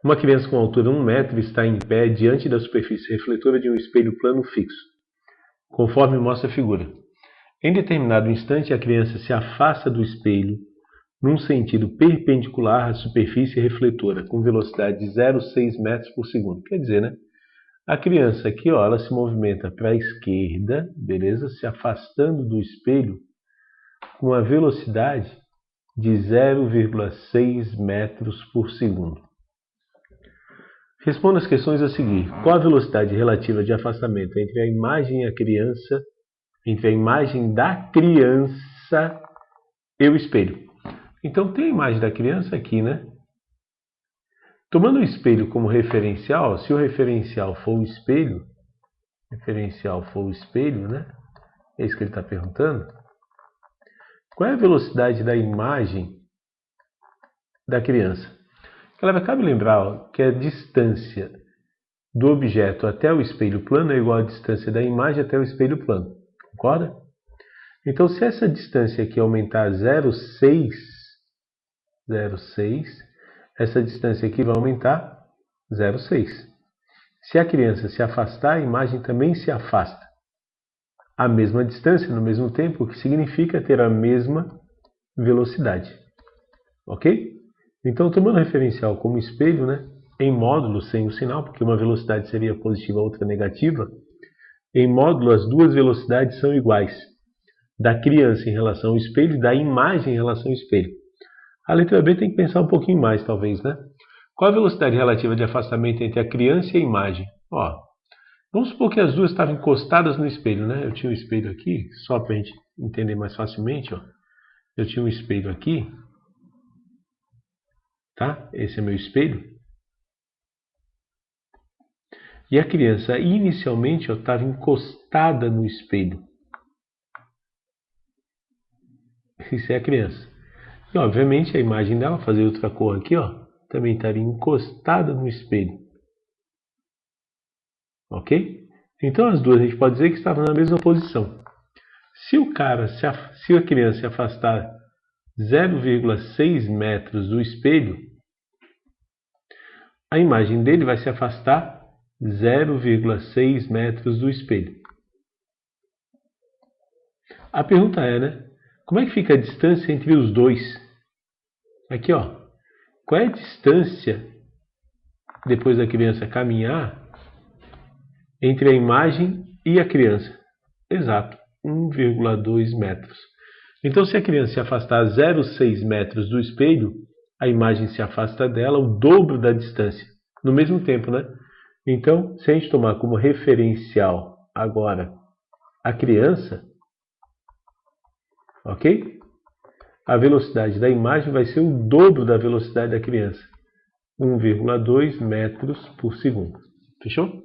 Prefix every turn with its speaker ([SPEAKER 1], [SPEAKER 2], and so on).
[SPEAKER 1] Uma criança com altura 1 metro está em pé diante da superfície refletora de um espelho plano fixo, conforme mostra a figura. Em determinado instante, a criança se afasta do espelho num sentido perpendicular à superfície refletora, com velocidade de 0,6 metros por segundo. Quer dizer, né? A criança aqui, ó, ela se movimenta para a esquerda, beleza? Se afastando do espelho com a velocidade de 0,6 metros por segundo. Responda as questões a seguir. Qual a velocidade relativa de afastamento entre a imagem e a criança, entre a imagem da criança e o espelho? Então tem a imagem da criança aqui, né? Tomando o espelho como referencial, se o referencial for o espelho, né? É isso que ele está perguntando. Qual é a velocidade da imagem da criança? Galera, cabe lembrar, ó, que a distância do objeto até o espelho plano é igual à distância da imagem até o espelho plano. Concorda? Então, se essa distância aqui aumentar 0,6, essa distância aqui vai aumentar 0,6. Se a criança se afastar, a imagem também se afasta. A mesma distância, no mesmo tempo, o que significa ter a mesma velocidade. Ok? Então, tomando o referencial como espelho, né, em módulo sem o sinal, porque uma velocidade seria positiva, a outra negativa, em módulo as duas velocidades são iguais, da criança em relação ao espelho e da imagem em relação ao espelho. A letra B tem que pensar um pouquinho mais, talvez, né? Qual a velocidade relativa de afastamento entre a criança e a imagem? Ó, vamos supor que as duas estavam encostadas no espelho, né? Eu tinha um espelho aqui, só para a gente entender mais facilmente, ó. Eu tinha um espelho aqui, tá? Esse é meu espelho. E a criança, inicialmente, estava encostada no espelho. Isso é a criança. E, obviamente, a imagem dela, fazer outra cor aqui, ó, também estaria encostada no espelho. Ok? Então, as duas a gente pode dizer que estavam na mesma posição. Se a criança se afastar 0,6 metros do espelho, a imagem dele vai se afastar 0,6 metros do espelho. A pergunta é, né? Como é que fica a distância entre os dois? Aqui, ó. Qual é a distância, depois da criança caminhar, entre a imagem e a criança? Exato, 1,2 metros. Então, se a criança se afastar 0,6 metros do espelho, a imagem se afasta dela o dobro da distância, no mesmo tempo, né? Então, se a gente tomar como referencial agora a criança, ok? A velocidade da imagem vai ser o dobro da velocidade da criança, 1,2 metros por segundo. Fechou?